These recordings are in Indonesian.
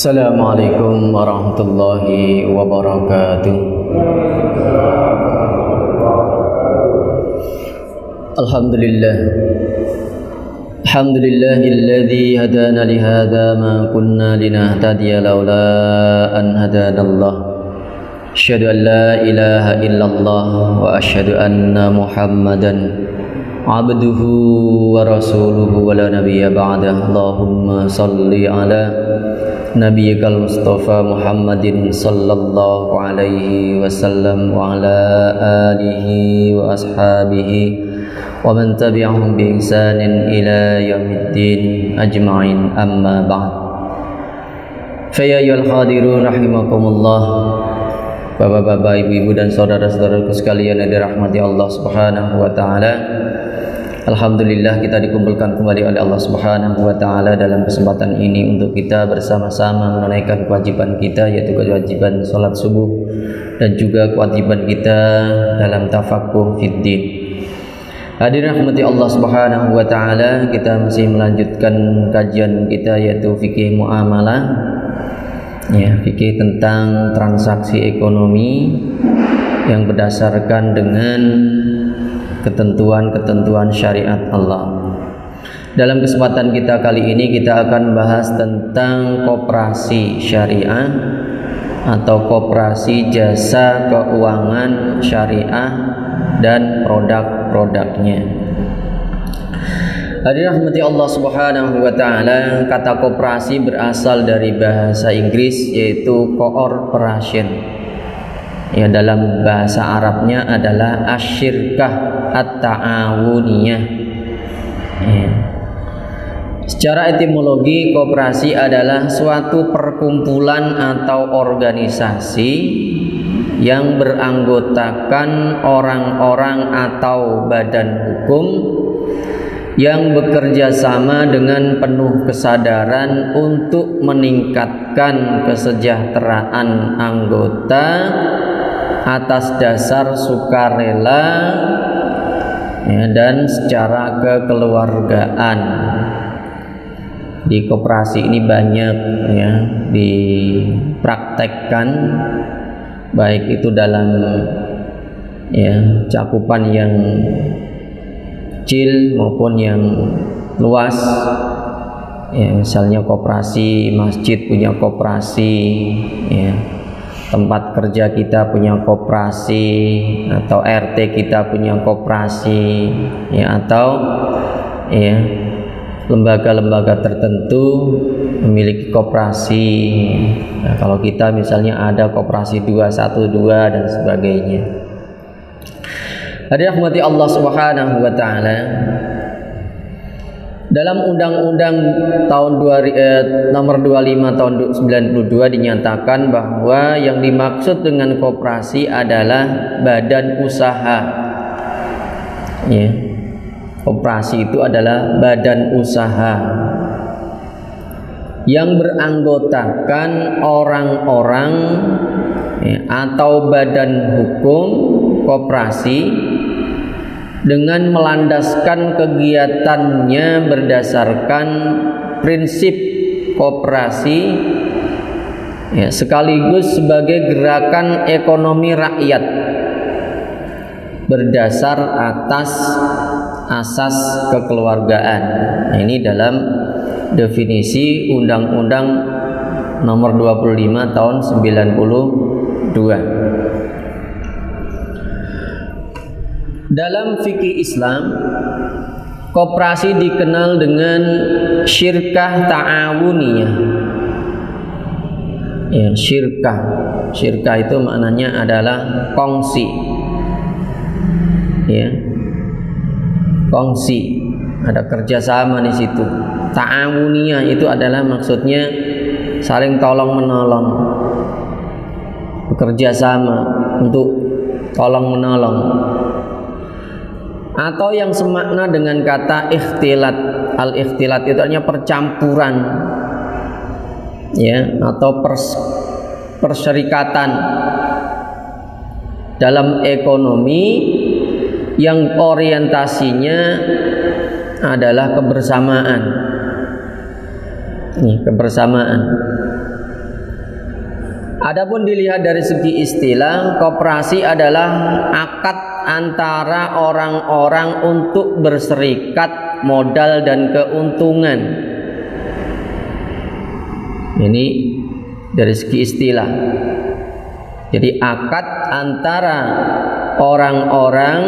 Assalamualaikum warahmatullahi wabarakatuh. Alhamdulillah. Alhamdulillahilladzi hadana li hadza ma kunna linahtadiya laula an hadanallah. Asyhadu an la ilaha illallah wa asyhadu anna Muhammadan abduhu wa rasuluhu wa la nabiyya ba'dah. Allahumma salli ala nabiyyikal mustafa Muhammadin sallallahu alaihi wasallam wa ala alihi wa ashabihi wa man tabi'ahum bi ihsanin ila yaumiddin ajma'in, amma ba'd. Fa ya ayyuhal hadirun rahimakumullah. Bapak-bapak, ibu-ibu dan saudara-saudaraku sekalian yang dirahmati Allah Subhanahu wa taala. Alhamdulillah kita dikumpulkan kembali oleh Allah Subhanahu wa taala dalam kesempatan ini untuk kita bersama-sama menunaikan kewajiban kita, yaitu kewajiban salat subuh dan juga kewajiban kita dalam tafaqquh fiddin. Hadirin rahmati Allah Subhanahu wa taala, kita masih melanjutkan kajian kita yaitu fikih muamalah. Ya, fikih tentang transaksi ekonomi yang berdasarkan dengan ketentuan-ketentuan syariat Allah. Dalam kesempatan kita kali ini kita akan bahas tentang koperasi syariah atau koperasi jasa keuangan syariah dan produk-produknya. Hadirin rahmati Allah Subhanahu wa taala, kata koperasi berasal dari bahasa Inggris yaitu cooperation. Ya, dalam bahasa Arabnya adalah asyirkah at-ta'awuniyah. Ya. Secara etimologi, koperasi adalah suatu perkumpulan atau organisasi yang beranggotakan orang-orang atau badan hukum yang bekerja sama dengan penuh kesadaran untuk meningkatkan kesejahteraan anggota atas dasar sukarela, ya, dan secara kekeluargaan. Di koperasi ini banyak ya dipraktekkan, baik itu dalam ya cakupan yang kecil maupun yang luas. Ya, misalnya koperasi masjid punya koperasi, ya, tempat kerja kita punya koperasi, atau RT kita punya koperasi, ya, atau ya lembaga-lembaga tertentu memiliki koperasi. Nah, kalau kita misalnya ada koperasi 212 dan sebagainya. Hadirin rahmati Allah Subhanahu wa taala, dalam undang-undang tahun nomor 25 tahun 92 dinyatakan bahwa yang dimaksud dengan koperasi adalah badan usaha. Ya. Koperasi itu adalah badan usaha yang beranggotakan orang-orang ya, atau badan hukum koperasi dengan melandaskan kegiatannya berdasarkan prinsip koperasi, ya, sekaligus sebagai gerakan ekonomi rakyat berdasar atas asas kekeluargaan. Nah, ini dalam definisi Undang-Undang nomor 25 tahun 92. Dalam fikih Islam, koperasi dikenal dengan syirkah ta'awuniyah. Ya, syirkah itu maknanya adalah kongsi. Ya, kongsi, ada kerjasama di situ. Ta'awuniyah itu adalah maksudnya saling tolong menolong, bekerja sama untuk tolong menolong. Atau yang semakna dengan kata ikhtilat. Al-ikhtilat itu artinya percampuran, ya, atau perserikatan dalam ekonomi yang orientasinya adalah kebersamaan. Kebersamaan. Adapun dilihat dari segi istilah, koperasi adalah akad antara orang-orang untuk berserikat modal dan keuntungan. Ini dari segi istilah. Jadi akad antara orang-orang,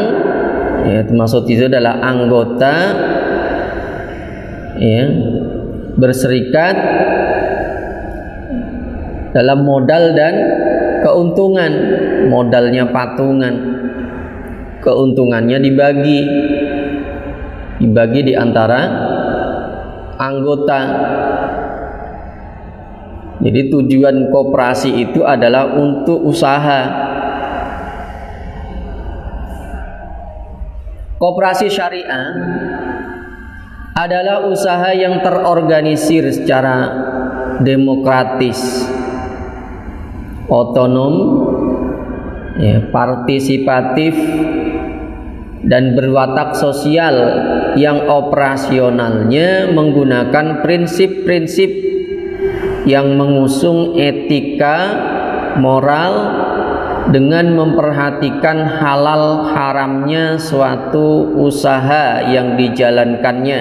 ya, termasuk itu adalah anggota, ya, berserikat dalam modal dan keuntungan. Modalnya patungan, keuntungannya dibagi di antara anggota. Jadi tujuan koperasi itu adalah untuk usaha. Koperasi syariah adalah usaha yang terorganisir secara demokratis, otonom, ya, partisipatif, dan berwatak sosial yang operasionalnya menggunakan prinsip-prinsip yang mengusung etika moral dengan memperhatikan halal haramnya suatu usaha yang dijalankannya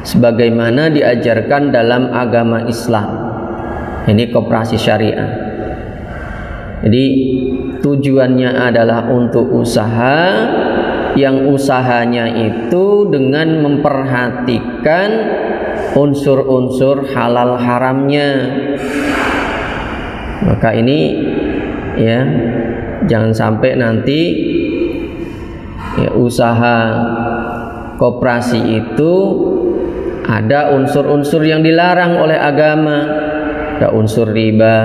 sebagaimana diajarkan dalam agama Islam. Ini koperasi syariah. Jadi tujuannya adalah untuk usaha, yang usahanya itu dengan memperhatikan unsur-unsur halal haramnya. Maka ini, ya, jangan sampai nanti, ya, usaha koperasi itu ada unsur-unsur yang dilarang oleh agama. Ada unsur riba,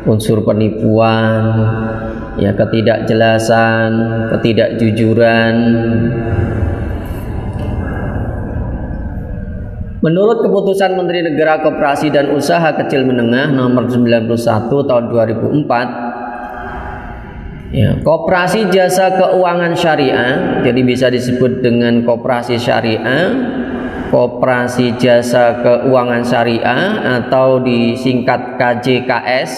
unsur penipuan, ya, ketidakjelasan, ketidakjujuran. Menurut keputusan Menteri Negara Koperasi dan Usaha Kecil Menengah nomor 91 tahun 2004, ya, koperasi jasa keuangan syariah, jadi bisa disebut dengan koperasi syariah, koperasi jasa keuangan syariah atau disingkat KJKS,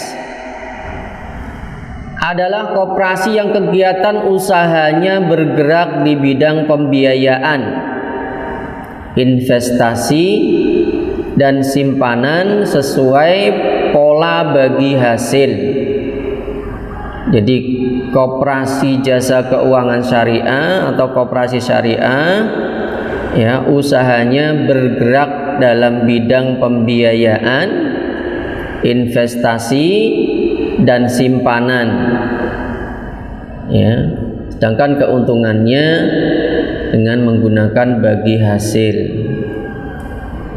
adalah koperasi yang kegiatan usahanya bergerak di bidang pembiayaan, investasi, dan simpanan sesuai pola bagi hasil. Jadi koperasi jasa keuangan syariah atau koperasi syariah, ya, usahanya bergerak dalam bidang pembiayaan, investasi, dan simpanan, ya, sedangkan keuntungannya dengan menggunakan bagi hasil.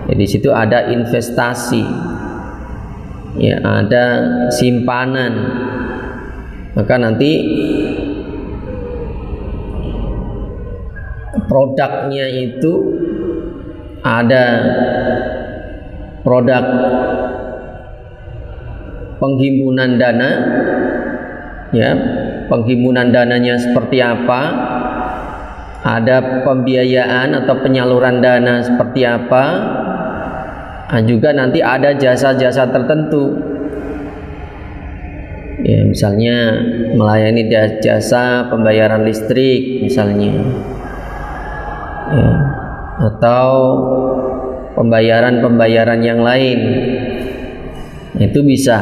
Jadi di situ ada investasi, ya, ada simpanan. Maka nanti produknya itu ada produk penghimpunan dana, ya, penghimpunan dananya seperti apa, ada pembiayaan atau penyaluran dana seperti apa, nah, juga nanti ada jasa-jasa tertentu, ya, misalnya melayani jasa pembayaran listrik misalnya, ya, atau pembayaran yang lain, itu bisa.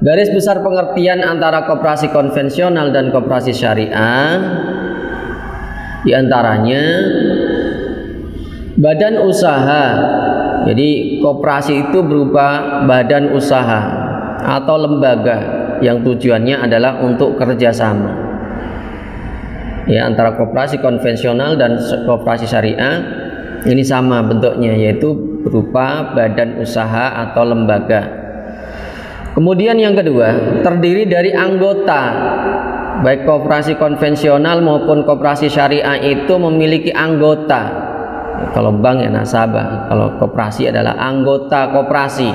Garis besar pengertian antara koperasi konvensional dan koperasi syariah, diantaranya badan usaha. Jadi koperasi itu berupa badan usaha atau lembaga yang tujuannya adalah untuk kerjasama, ya, antara koperasi konvensional dan koperasi syariah. Ini sama bentuknya, yaitu berupa badan usaha atau lembaga. Kemudian yang kedua, terdiri dari anggota. Baik koperasi konvensional maupun koperasi syariah itu memiliki anggota. Kalau bank, ya, nasabah. Kalau koperasi adalah anggota koperasi,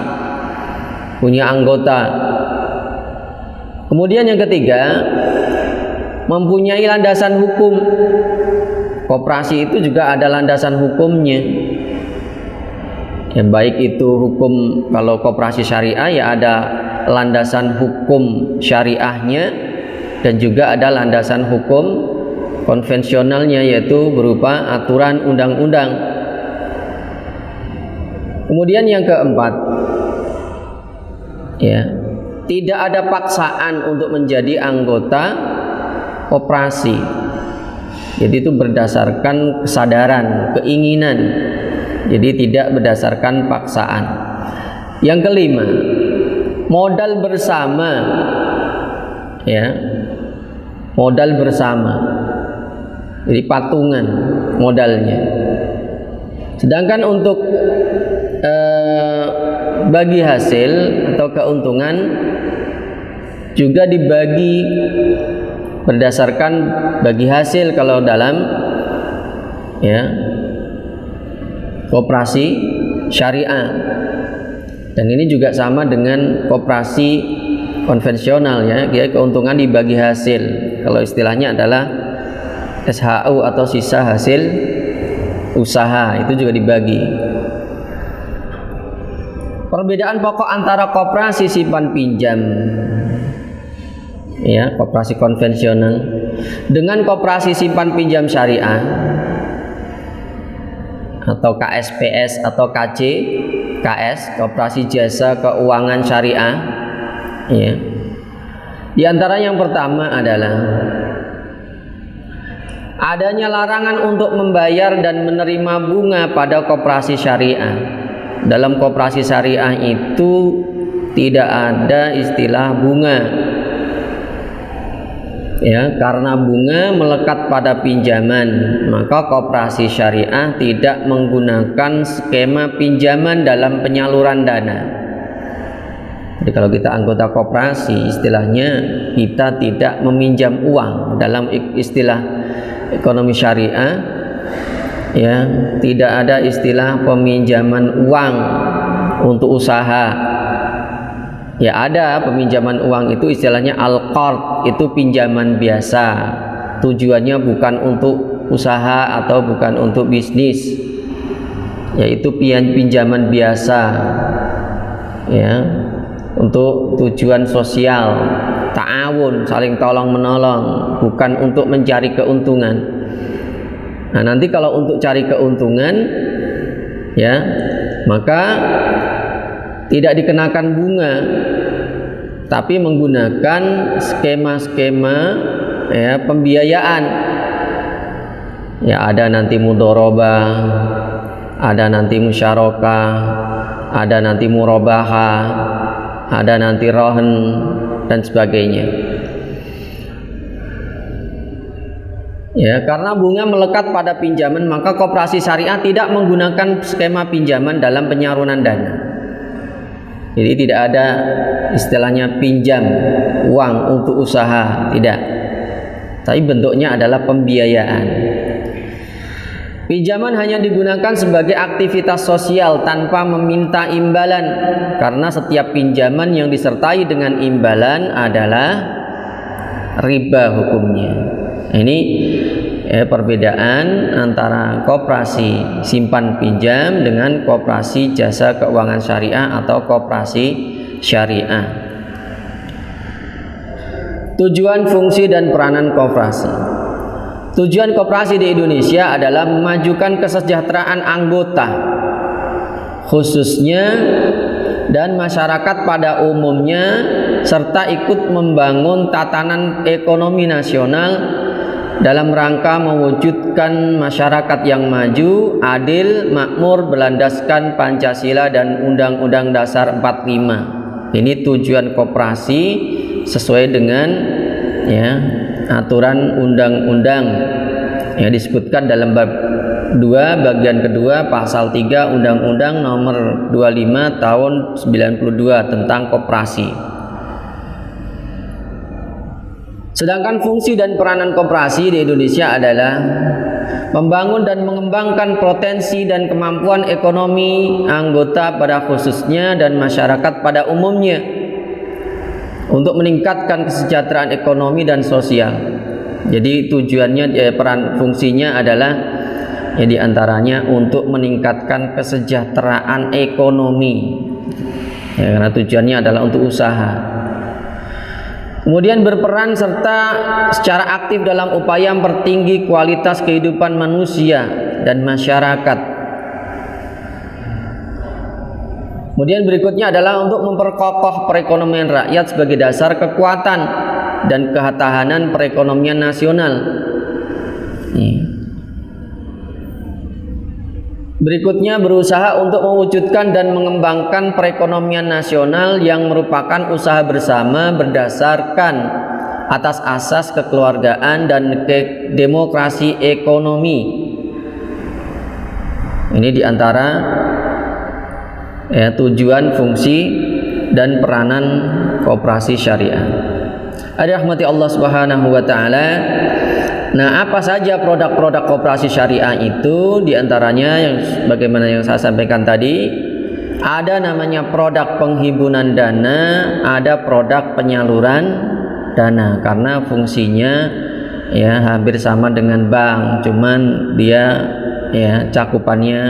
punya anggota. Kemudian yang ketiga, mempunyai landasan hukum. Koperasi itu juga ada landasan hukumnya, Ya, baik itu hukum, kalau koperasi syariah ya ada landasan hukum syariahnya dan juga ada landasan hukum konvensionalnya, yaitu berupa aturan undang-undang. Kemudian yang keempat, ya, tidak ada paksaan untuk menjadi anggota koperasi. Jadi itu berdasarkan kesadaran, keinginan. Jadi tidak berdasarkan paksaan. Yang kelima, modal bersama, ya, modal bersama. Jadi patungan modalnya. Sedangkan untuk bagi hasil atau keuntungan juga dibagi berdasarkan bagi hasil kalau dalam, ya, koperasi syariah. Dan ini juga sama dengan koperasi konvensional, ya, keuntungan dibagi hasil. Kalau istilahnya adalah SHU atau sisa hasil usaha, itu juga dibagi. Perbedaan pokok antara koperasi simpan pinjam, ya, koperasi konvensional dengan koperasi simpan pinjam syariah atau KSPS atau KJKS, koperasi jasa keuangan syariah, ya. Di antara yang pertama adalah adanya larangan untuk membayar dan menerima bunga pada koperasi syariah. Dalam koperasi syariah itu tidak ada istilah bunga, ya, karena bunga melekat pada pinjaman, maka koperasi syariah tidak menggunakan skema pinjaman dalam penyaluran dana. Jadi kalau kita anggota koperasi, istilahnya kita tidak meminjam uang. Dalam istilah ekonomi syariah, ya, tidak ada istilah peminjaman uang untuk usaha. Ya, ada peminjaman uang, itu istilahnya al-qard, itu pinjaman biasa. Tujuannya bukan untuk usaha atau bukan untuk bisnis, yaitu pinjaman biasa, ya, untuk tujuan sosial, ta'awun, saling tolong menolong, bukan untuk mencari keuntungan. Nah, nanti kalau untuk cari keuntungan, ya, maka tidak dikenakan bunga, tapi menggunakan skema-skema, ya, pembiayaan. Ya, ada nanti mudharabah, ada nanti musyarakah, ada nanti murabahah, ada nanti rohen dan sebagainya. Ya, karena bunga melekat pada pinjaman, maka koperasi syariah tidak menggunakan skema pinjaman dalam penyaluran dana. Jadi tidak ada istilahnya pinjam uang untuk usaha, tidak. Tapi bentuknya adalah pembiayaan. Pinjaman hanya digunakan sebagai aktivitas sosial tanpa meminta imbalan, karena setiap pinjaman yang disertai dengan imbalan adalah riba hukumnya. Ini perbedaan antara koperasi simpan pinjam dengan koperasi jasa keuangan syariah atau koperasi syariah. Tujuan, fungsi, dan peranan koperasi. Tujuan koperasi di Indonesia adalah memajukan kesejahteraan anggota, khususnya, dan masyarakat pada umumnya, serta ikut membangun tatanan ekonomi nasional dalam rangka mewujudkan masyarakat yang maju, adil, makmur, berlandaskan Pancasila dan Undang-Undang Dasar 45. Ini tujuan koperasi sesuai dengan, ya, aturan undang-undang yang disebutkan dalam bab 2 bagian kedua pasal 3 Undang-Undang nomor 25 tahun 92 tentang koperasi. Sedangkan fungsi dan peranan koperasi di Indonesia adalah membangun dan mengembangkan potensi dan kemampuan ekonomi anggota pada khususnya dan masyarakat pada umumnya untuk meningkatkan kesejahteraan ekonomi dan sosial. Jadi tujuannya, peran fungsinya adalah Ya, di antaranya untuk meningkatkan kesejahteraan ekonomi. Ya, karena tujuannya adalah untuk usaha. Kemudian berperan serta secara aktif dalam upaya mempertinggi kualitas kehidupan manusia dan masyarakat. Kemudian berikutnya adalah untuk memperkokoh perekonomian rakyat sebagai dasar kekuatan dan ketahanan perekonomian nasional. Berikutnya berusaha untuk mewujudkan dan mengembangkan perekonomian nasional yang merupakan usaha bersama berdasarkan atas asas kekeluargaan dan demokrasi ekonomi. Ini diantara tujuan, fungsi, dan peranan koperasi syariah. Rahmati Allah Subhanahu wa taala. Nah, apa saja produk-produk koperasi syariah itu? Di antaranya yang bagaimana yang saya sampaikan tadi, ada namanya produk penghimpunan dana, ada produk penyaluran dana, karena fungsinya ya hampir sama dengan bank, cuman dia ya cakupannya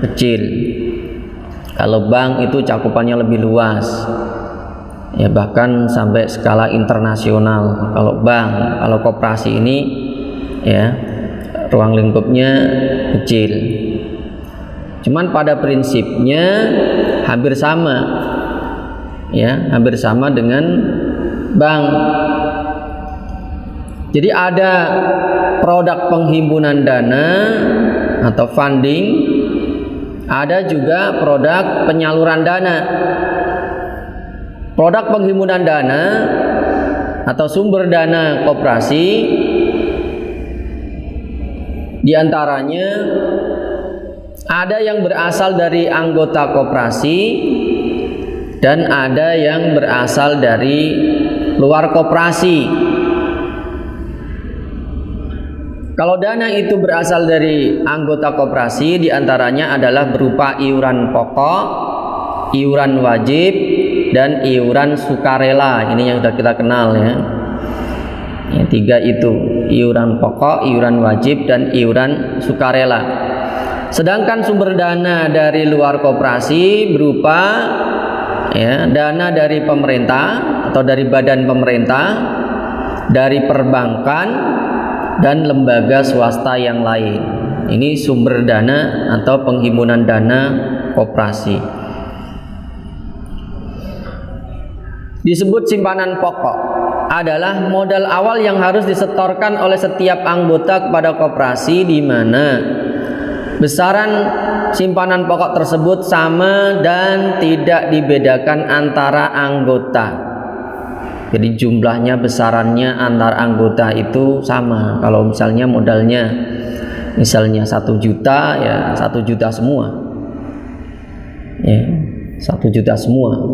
kecil. Kalau bank itu cakupannya lebih luas. Ya, bahkan sampai skala internasional. Kalau bank, kalau koperasi ini ya ruang lingkupnya kecil, cuman pada prinsipnya hampir sama, ya hampir sama dengan bank. Jadi ada produk penghimpunan dana atau funding, ada juga produk penyaluran dana. Produk penghimpunan dana atau sumber dana koperasi di antaranya ada yang berasal dari anggota koperasi dan ada yang berasal dari luar koperasi. Kalau dana itu berasal dari anggota koperasi, di antaranya adalah berupa iuran pokok, iuran wajib, dan iuran sukarela. Ini yang sudah kita kenal ya. Ya, tiga itu, iuran pokok, iuran wajib, dan iuran sukarela. Sedangkan sumber dana dari luar koperasi berupa ya, dana dari pemerintah atau dari badan pemerintah, dari perbankan, dan lembaga swasta yang lain. Ini sumber dana atau penghimpunan dana koperasi. Disebut simpanan pokok adalah modal awal yang harus disetorkan oleh setiap anggota kepada koperasi, di mana besaran simpanan pokok tersebut sama dan tidak dibedakan antara anggota. Jadi jumlahnya, besarannya antar anggota itu sama. Kalau misalnya modalnya misalnya 1 juta, ya 1 juta semua, ya 1 juta semua.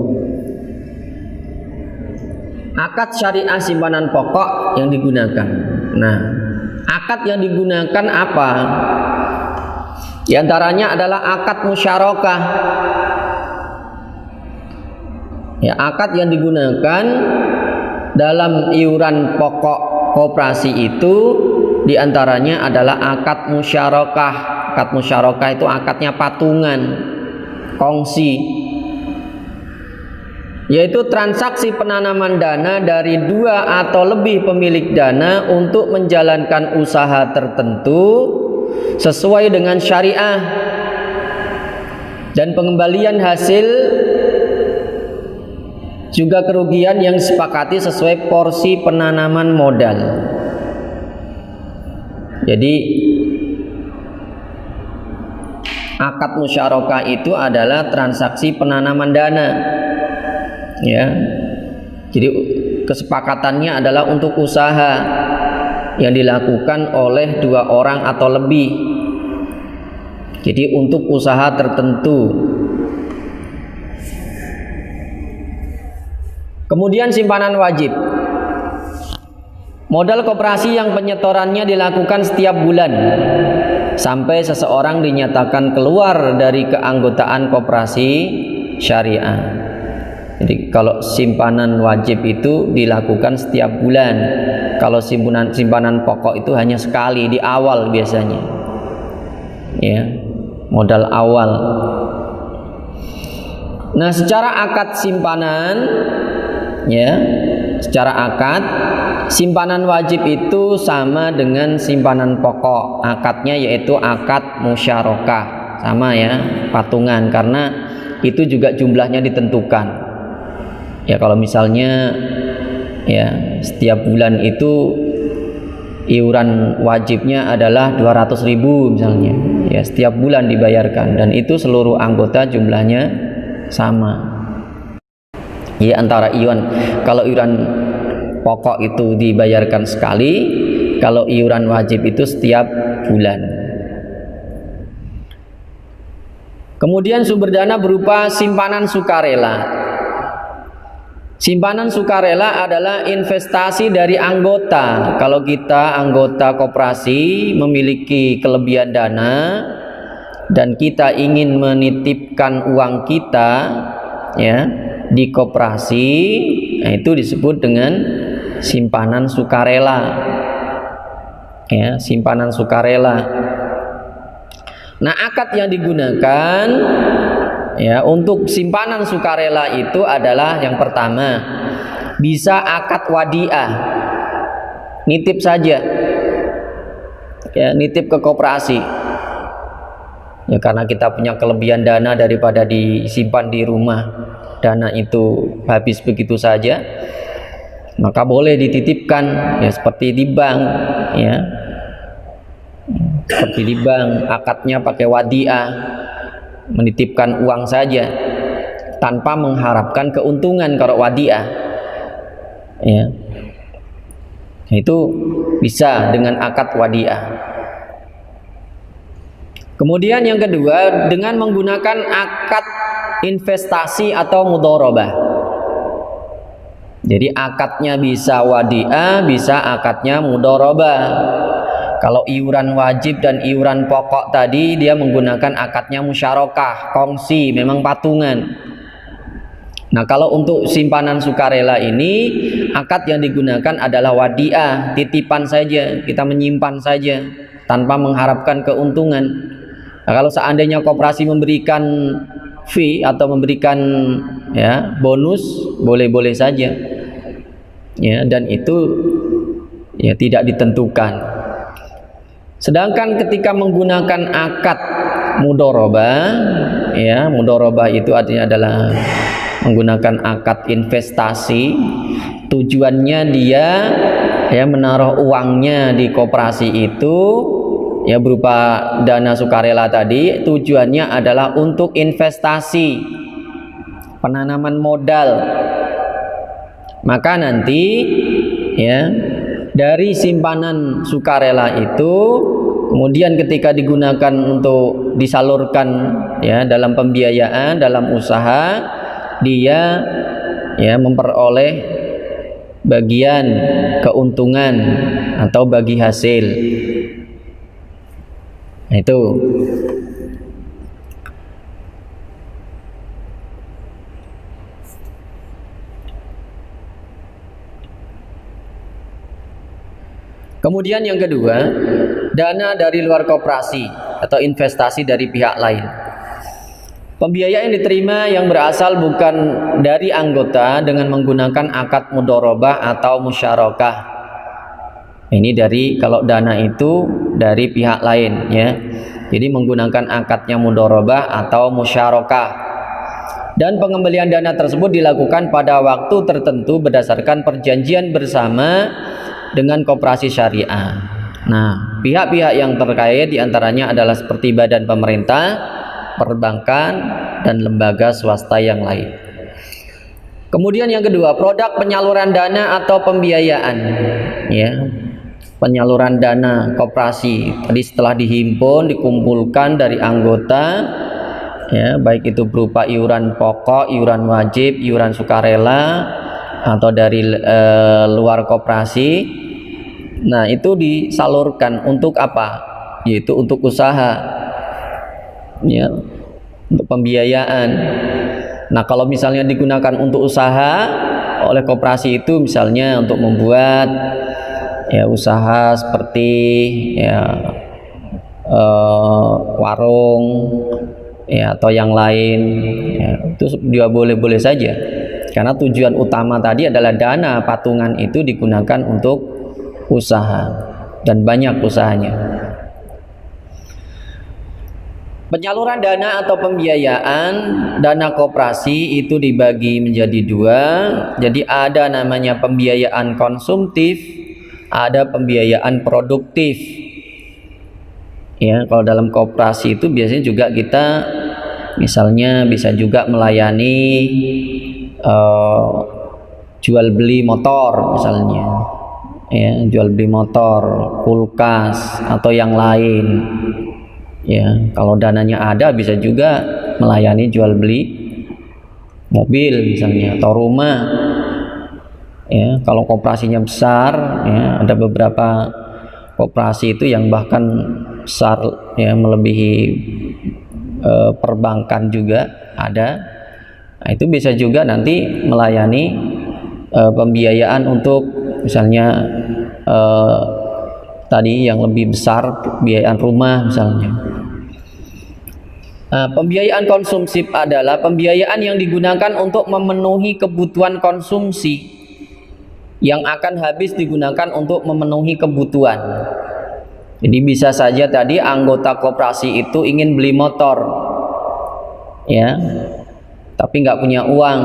Akad syariah simpanan pokok yang digunakan. Nah, akad yang digunakan apa? Di antaranya adalah akad musyarakah. Ya, akad yang digunakan dalam iuran pokok koperasi itu di antaranya adalah akad musyarakah. Akad musyarakah itu akadnya patungan, kongsi, yaitu transaksi penanaman dana dari 2 atau lebih pemilik dana untuk menjalankan usaha tertentu sesuai dengan syariah, dan pengembalian hasil juga kerugian yang disepakati sesuai porsi penanaman modal. Jadi akad musyarakah itu adalah transaksi penanaman dana. Ya, jadi kesepakatannya adalah untuk usaha yang dilakukan oleh 2 orang atau lebih. Jadi untuk usaha tertentu. Kemudian simpanan wajib, modal koperasi yang penyetorannya dilakukan setiap bulan sampai seseorang dinyatakan keluar dari keanggotaan koperasi syariah. Jadi kalau simpanan wajib itu dilakukan setiap bulan. Kalau simpanan pokok itu hanya sekali di awal biasanya. ya, modal awal. Nah, secara akad simpanan, ya, secara akad simpanan wajib itu sama dengan simpanan pokok. Akadnya yaitu akad musyarakah, sama ya, patungan, karena itu juga jumlahnya ditentukan. Ya, kalau misalnya ya setiap bulan itu iuran wajibnya adalah 200.000 misalnya, ya setiap bulan dibayarkan, dan itu seluruh anggota jumlahnya sama. Ya, antara kalau iuran pokok itu dibayarkan sekali, kalau iuran wajib itu setiap bulan. Kemudian sumber dana berupa simpanan sukarela. Simpanan sukarela adalah investasi dari anggota. Kalau kita anggota koperasi memiliki kelebihan dana dan kita ingin menitipkan uang kita, ya, di koperasi, nah itu disebut dengan simpanan sukarela. Ya, simpanan sukarela. Nah, akad yang digunakan ya untuk simpanan sukarela itu adalah yang pertama, bisa akad wadiah, nitip saja, ya, nitip ke koperasi. Ya, karena kita punya kelebihan dana daripada disimpan di rumah, dana itu habis begitu saja, maka boleh dititipkan, ya, seperti di bank, ya, seperti di bank, akadnya pakai wadiah, menitipkan uang saja tanpa mengharapkan keuntungan. Kalau wadiah, ya, itu bisa dengan akad wadiah. Kemudian yang kedua, dengan menggunakan akad investasi atau mudharabah. Jadi akadnya bisa wadiah, bisa akadnya mudharabah. Kalau iuran wajib dan iuran pokok tadi dia menggunakan akadnya musyarakah, kongsi, memang patungan. Nah, kalau untuk simpanan sukarela ini akad yang digunakan adalah wadiah, titipan saja, kita menyimpan saja tanpa mengharapkan keuntungan. Nah, kalau seandainya koperasi memberikan fee atau memberikan, ya, bonus, boleh-boleh saja, ya, dan itu ya tidak ditentukan. Sedangkan ketika menggunakan akad mudharabah, ya, mudharabah itu artinya adalah menggunakan akad investasi, tujuannya dia, ya, menaruh uangnya di koperasi itu, ya, berupa dana sukarela tadi, tujuannya adalah untuk investasi, penanaman modal. Maka nanti, ya, dari simpanan sukarela itu kemudian ketika digunakan untuk disalurkan, ya, dalam pembiayaan, dalam usaha, dia, ya, memperoleh bagian keuntungan atau bagi hasil. Nah, itu. Kemudian yang kedua, dana dari luar koperasi atau investasi dari pihak lain. Pembiayaan yang diterima yang berasal bukan dari anggota dengan menggunakan akad mudharabah atau musyarakah. Ini dari, kalau dana itu dari pihak lain, ya. Jadi menggunakan akadnya mudharabah atau musyarakah. Dan pengembalian dana tersebut dilakukan pada waktu tertentu berdasarkan perjanjian bersama dengan koperasi syariah. Nah, pihak-pihak yang terkait diantaranya adalah seperti badan pemerintah, perbankan, dan lembaga swasta yang lain. Kemudian yang kedua, produk penyaluran dana atau pembiayaan, ya, penyaluran dana koperasi. Tadi setelah dihimpun, dikumpulkan dari anggota, ya, baik itu berupa iuran pokok, iuran wajib, iuran sukarela, atau dari luar koperasi. Nah, itu disalurkan untuk apa? Yaitu untuk usaha, ya, untuk pembiayaan. Nah, kalau misalnya digunakan untuk usaha oleh koperasi itu misalnya untuk membuat, ya, usaha seperti, ya, warung ya atau yang lain ya, itu juga boleh-boleh saja, karena tujuan utama tadi adalah dana patungan itu digunakan untuk usaha dan banyak usahanya. Penyaluran dana atau pembiayaan dana koperasi itu dibagi menjadi dua. Jadi ada namanya pembiayaan konsumtif, ada pembiayaan produktif. Ya, kalau dalam koperasi itu biasanya juga kita misalnya bisa juga melayani jual beli motor misalnya, ya, jual beli motor, kulkas atau yang lain. Ya, kalau dananya ada bisa juga melayani jual beli mobil misalnya atau rumah. Ya, kalau koperasinya besar, ya, ada beberapa koperasi itu yang bahkan besar, ya, melebihi perbankan juga ada. Nah, itu bisa juga nanti melayani pembiayaan untuk misalnya tadi yang lebih besar, pembiayaan rumah misalnya. Pembiayaan konsumtif adalah pembiayaan yang digunakan untuk memenuhi kebutuhan konsumsi yang akan habis digunakan untuk memenuhi kebutuhan. Jadi bisa saja tadi anggota koperasi itu ingin beli motor, ya, tapi nggak punya uang,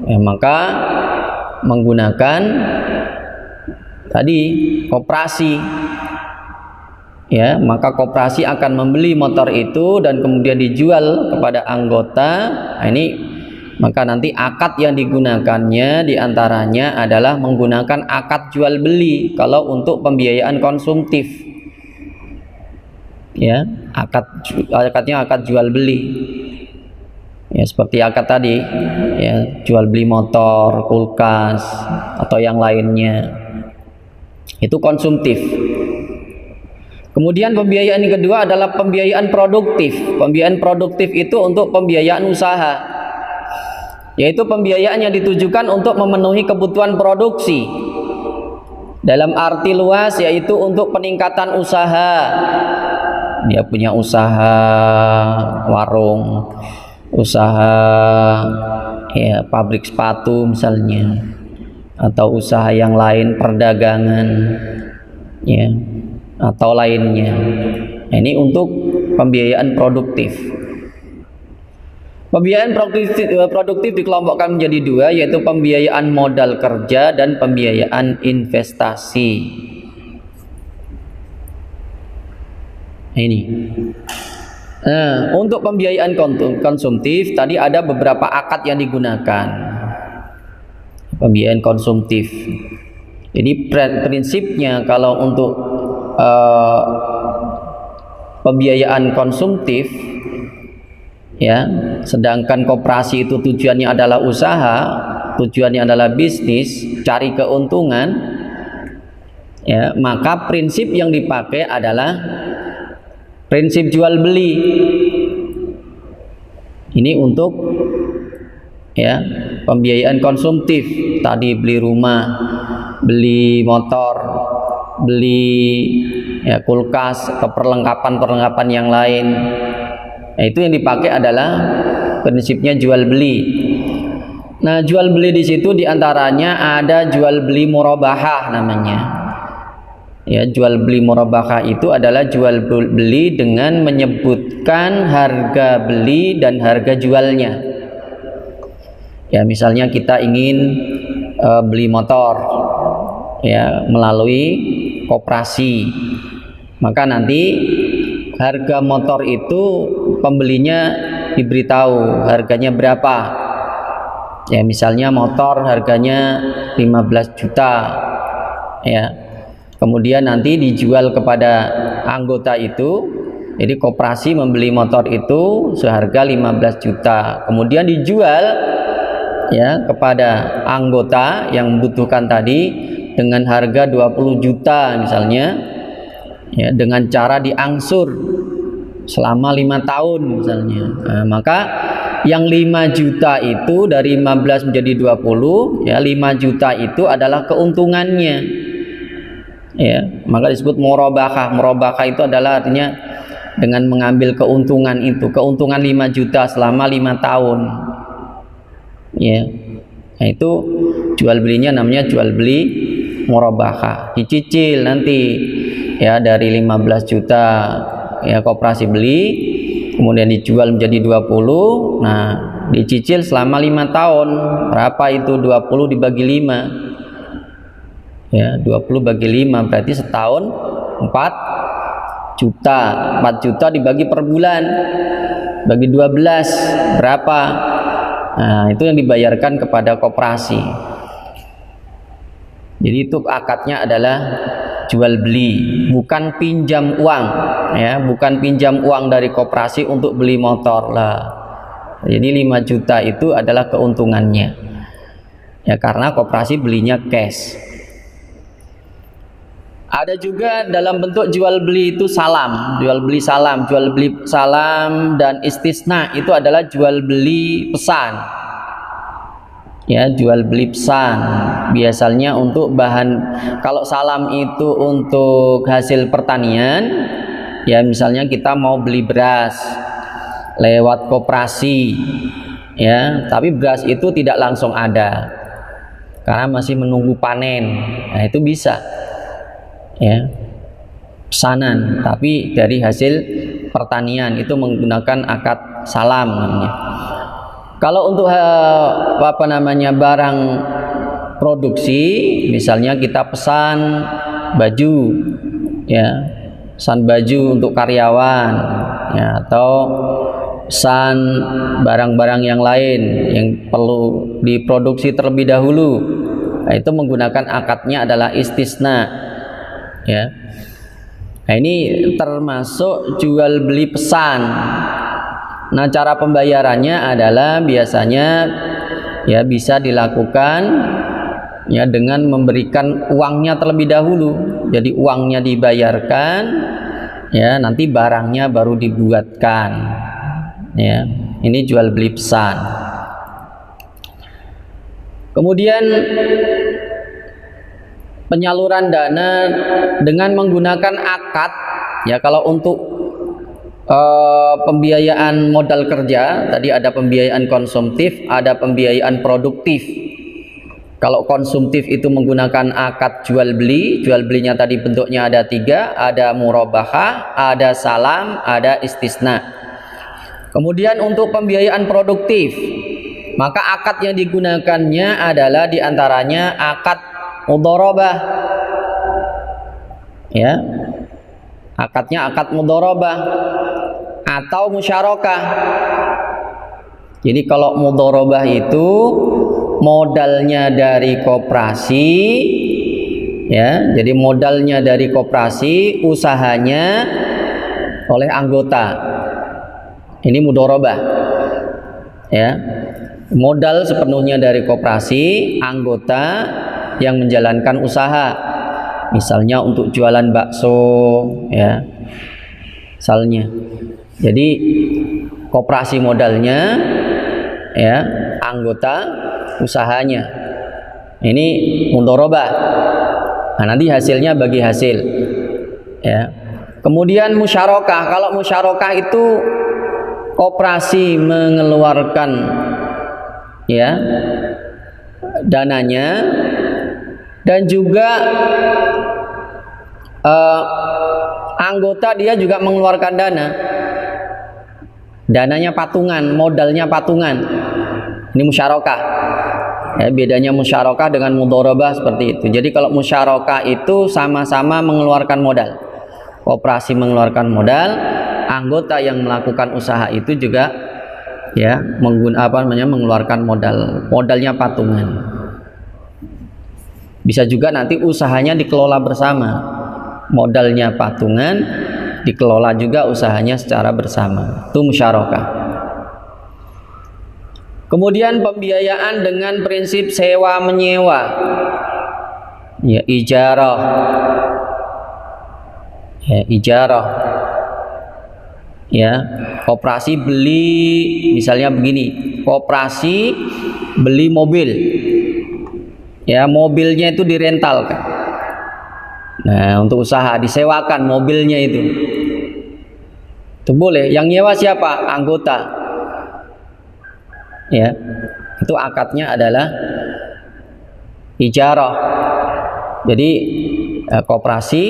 ya, maka menggunakan tadi koperasi, ya, maka koperasi akan membeli motor itu dan kemudian dijual kepada anggota. Nah, ini maka nanti akad yang digunakannya diantaranya adalah menggunakan akad jual beli kalau untuk pembiayaan konsumtif, ya, akadnya akad jual beli, ya, seperti akad tadi, ya, jual beli motor, kulkas atau yang lainnya, itu konsumtif. Kemudian pembiayaan yang kedua adalah pembiayaan produktif. Pembiayaan produktif itu untuk pembiayaan usaha, yaitu pembiayaan yang ditujukan untuk memenuhi kebutuhan produksi dalam arti luas, yaitu untuk peningkatan usaha. Dia punya usaha warung, usaha, ya, pabrik sepatu misalnya, atau usaha yang lain, perdagangan, ya, atau lainnya. Ini untuk pembiayaan produktif. Pembiayaan produktif dikelompokkan menjadi dua, yaitu pembiayaan modal kerja dan pembiayaan investasi. Ini. Nah, untuk pembiayaan konsumtif tadi ada beberapa akad yang digunakan. Pembiayaan konsumtif. Jadi prinsipnya kalau untuk pembiayaan konsumtif, ya, sedangkan koperasi itu tujuannya adalah usaha, tujuannya adalah bisnis, cari keuntungan, ya, maka prinsip yang dipakai adalah prinsip jual beli. Ini untuk, ya, pembiayaan konsumtif. Tadi beli rumah, beli motor, beli, ya, kulkas atau perlengkapan yang lain. Nah, itu yang dipakai adalah prinsipnya jual beli. Nah, jual beli di situ diantaranya ada jual beli murabahah namanya. Ya, jual beli murabahah itu adalah jual beli dengan menyebutkan harga beli dan harga jualnya. Ya, misalnya kita ingin beli motor, ya, melalui koperasi, maka nanti harga motor itu pembelinya diberitahu harganya berapa. Ya, misalnya motor harganya 15 juta, ya. Kemudian nanti dijual kepada anggota itu. Jadi koperasi membeli motor itu seharga 15 juta. Kemudian dijual, ya, kepada anggota yang membutuhkan tadi dengan harga 20 juta misalnya, ya, dengan cara diangsur selama 5 tahun misalnya. Nah, maka yang 5 juta itu dari 15 menjadi 20, ya, 5 juta itu adalah keuntungannya. ya, maka disebut murabahah. Murabahah itu adalah artinya dengan mengambil keuntungan itu, keuntungan 5 juta selama 5 tahun, ya. Nah, itu jual belinya namanya jual beli murabahah. Dicicil nanti ya dari 15 juta ya koperasi beli, kemudian dijual menjadi 20. Nah, dicicil selama 5 tahun. Berapa itu 20 dibagi 5? Ya, 20 bagi 5 berarti setahun 4 juta. 4 juta dibagi per bulan, bagi 12 berapa? Nah, itu yang dibayarkan kepada koperasi. Jadi itu akadnya adalah jual beli, bukan pinjam uang, ya, bukan pinjam uang dari koperasi untuk beli motor lah. Jadi 5 juta itu adalah keuntungannya, ya, karena koperasi belinya cash. Ada juga dalam bentuk jual beli itu salam, jual beli salam, jual beli salam dan istisna itu adalah jual beli pesan. Ya, jual beli pesan biasanya untuk bahan, kalau salam itu untuk hasil pertanian, ya misalnya kita mau beli beras lewat koperasi, ya, tapi beras itu tidak langsung ada karena masih menunggu panen. Nah, itu bisa, ya, pesanan tapi dari hasil pertanian, itu menggunakan akad salam namanya. Kalau untuk barang produksi, misalnya kita pesan baju, ya, pesan baju untuk karyawan, ya, atau pesan barang-barang yang lain yang perlu diproduksi terlebih dahulu. Nah, itu menggunakan akadnya adalah istisna, ya. Nah, ini termasuk jual beli pesan. Nah, cara pembayarannya adalah biasanya ya bisa dilakukan ya dengan memberikan uangnya terlebih dahulu. Jadi uangnya dibayarkan, ya, nanti barangnya baru dibuatkan. Ya, ini jual beli pesan. Kemudian penyaluran dana dengan menggunakan akad, ya, kalau untuk pembiayaan modal kerja tadi ada pembiayaan konsumtif, ada pembiayaan produktif. Kalau konsumtif itu menggunakan akad jual beli, jual belinya tadi bentuknya ada 3, ada murabahah, ada salam, ada istisna. Kemudian untuk pembiayaan produktif, maka akad yang digunakannya adalah diantaranya akad mudharabah, ya, akadnya akad mudharabah atau musyarakah. Jadi kalau mudharabah itu modalnya dari koperasi, ya, jadi modalnya dari koperasi, usahanya oleh anggota. Ini mudharabah, ya, modal sepenuhnya dari koperasi, anggota yang menjalankan usaha, misalnya untuk jualan bakso, ya, misalnya. Jadi koperasi modalnya, ya, anggota usahanya. Ini mudharabah. Nah, nanti hasilnya bagi hasil, ya. Kemudian musyarakah. Kalau musyarakah itu koperasi mengeluarkan, ya, dananya, dan juga anggota dia juga mengeluarkan dana. Dananya patungan, modalnya patungan. Ini musyarakah. Ya, bedanya musyarakah dengan mudharabah seperti itu. Jadi kalau musyarakah itu sama-sama mengeluarkan modal. Koperasi mengeluarkan modal, anggota yang melakukan usaha itu juga, ya, mengeluarkan modal. Modalnya patungan. Bisa juga nanti usahanya dikelola bersama. Modalnya patungan, dikelola juga usahanya secara bersama. Itu musyarakah. Kemudian pembiayaan dengan prinsip sewa menyewa, ya, ijarah, ya, ijarah, ya, koperasi beli, misalnya begini, koperasi beli mobil, ya, mobilnya itu direntalkan. Nah, untuk usaha disewakan mobilnya itu boleh. Yang nyewa siapa? Anggota. Ya, itu akadnya adalah ijarah. Jadi koperasi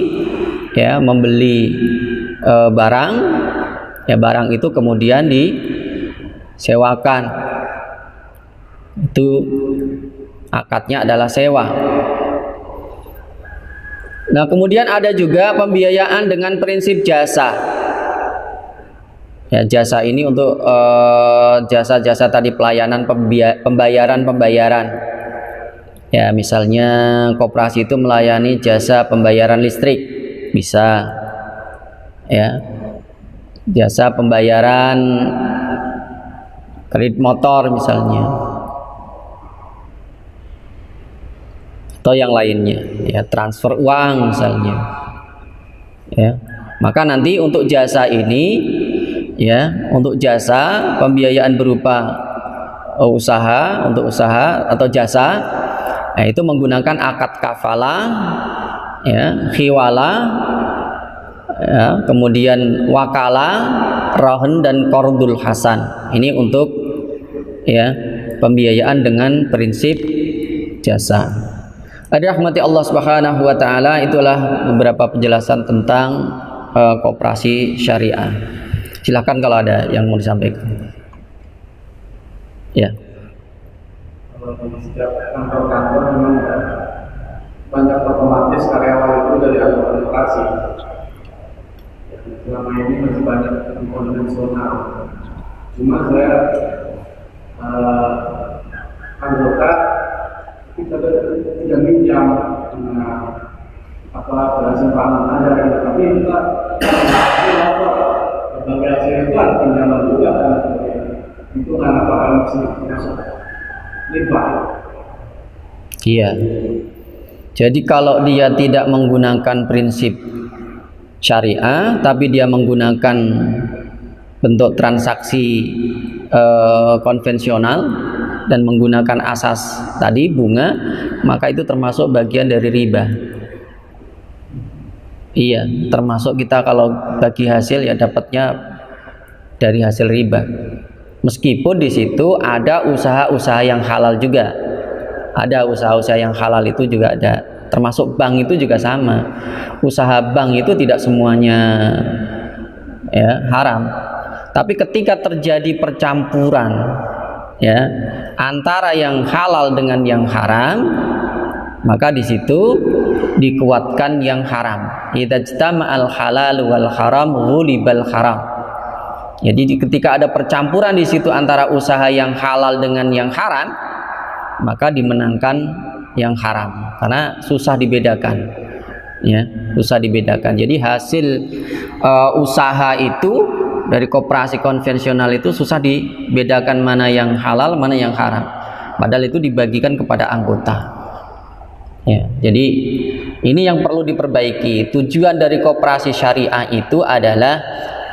ya membeli barang, ya barang itu kemudian disewakan. Itu akadnya adalah sewa. Nah, kemudian ada juga pembiayaan dengan prinsip jasa. Ya, jasa ini untuk jasa-jasa tadi pelayanan pembayaran. Ya, misalnya koperasi itu melayani jasa pembayaran listrik, bisa. Ya. Jasa pembayaran kredit motor misalnya. Atau yang lainnya, ya transfer uang misalnya. Ya. Maka nanti untuk jasa ini, ya, untuk jasa pembiayaan berupa usaha, untuk usaha atau jasa, nah, itu menggunakan akad kafalah, ya, khiwala, ya, kemudian wakala, rohen dan qardul hasan. Ini untuk ya pembiayaan dengan prinsip jasa. Rahmati Allah Subhanahu wa taala, itulah beberapa penjelasan tentang koperasi syariah. Silakan kalau ada yang mau disampaikan. Ya. Kalau di setiap kantor-kantor memang banyak otomatis karyawan itu dari anggota koperasi. Selama ini masih banyak konvensional. Cuma saya anggota kita tidak minjam berhasil pangan aja gitu. Tapi kita berbagai hasil itu kan pinjaman juga kan. Itu kan apakah masih masuk riba? Iya. Jadi kalau dia tidak menggunakan prinsip syariah, tapi dia menggunakan bentuk transaksi konvensional dan menggunakan asas tadi bunga, maka itu termasuk bagian dari riba. Iya, termasuk kita kalau bagi hasil ya dapatnya dari hasil riba. Meskipun di situ ada usaha-usaha yang halal juga. Ada usaha-usaha yang halal itu juga ada. Termasuk bank itu juga sama. Usaha bank itu tidak semuanya ya haram. Tapi ketika terjadi percampuran ya antara yang halal dengan yang haram, maka di situ dikuatkan yang haram. Idza ijtama'al halal wal haram ghulibal haram. Jadi ketika ada percampuran di situ antara usaha yang halal dengan yang haram, maka dimenangkan yang haram karena susah dibedakan. Ya, susah dibedakan. Jadi hasil usaha itu dari koperasi konvensional itu susah dibedakan mana yang halal, mana yang haram. Padahal itu dibagikan kepada anggota. Ya, jadi ini yang perlu diperbaiki. Tujuan dari koperasi syariah itu adalah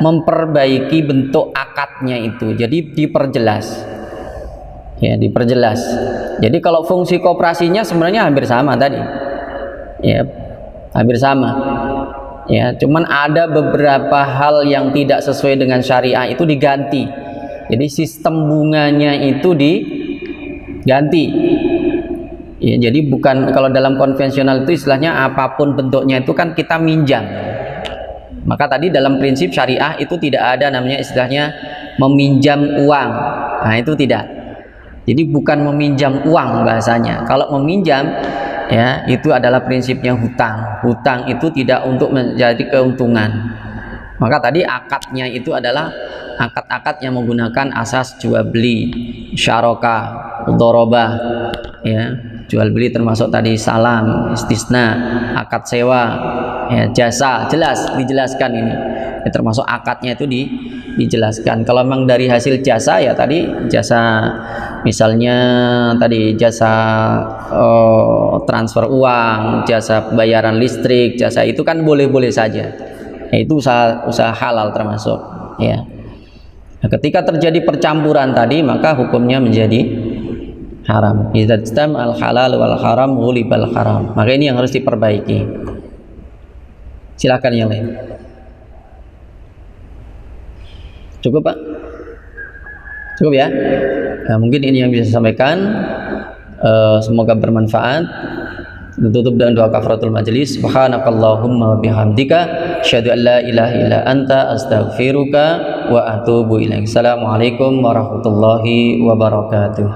memperbaiki bentuk akadnya itu. Jadi diperjelas. Ya, diperjelas. Jadi kalau fungsi koperasinya sebenarnya hampir sama tadi. Ya, hampir sama. Ya, cuman ada beberapa hal yang tidak sesuai dengan syariah itu diganti. Jadi sistem bunganya itu diganti. Ya, jadi bukan kalau dalam konvensional itu istilahnya apapun bentuknya itu kan kita minjam. Maka tadi dalam prinsip syariah itu tidak ada namanya istilahnya meminjam uang. Nah, itu tidak. Jadi bukan meminjam uang bahasanya. Kalau meminjam ya itu adalah prinsipnya hutang. Hutang itu tidak untuk menjadi keuntungan. Maka tadi akadnya itu adalah akad-akad yang menggunakan asas jual beli, syarokah, mudharabah, ya, jual beli termasuk tadi salam, istisna, akad sewa, ya, jasa, jelas dijelaskan ini. Ya, termasuk akadnya itu dijelaskan. Kalau memang dari hasil jasa ya tadi jasa misalnya tadi jasa transfer uang, jasa pembayaran listrik, jasa itu kan boleh-boleh saja. Ya, itu usaha halal termasuk. Ya. Nah, ketika terjadi percampuran tadi maka hukumnya menjadi haram. Idza al halal wal haram ghulibal haram. Maka ini yang harus diperbaiki. Silakan yang lain. Cukup Pak? Cukup ya? Nah, mungkin ini yang bisa saya sampaikan. Semoga bermanfaat. Tutup dengan doa kafaratul majelis. Subhanakallahumma wa bihamdika asyhadu an la ilaha illa anta astaghfiruka wa atubu ilaik. Assalamualaikum warahmatullahi wabarakatuh.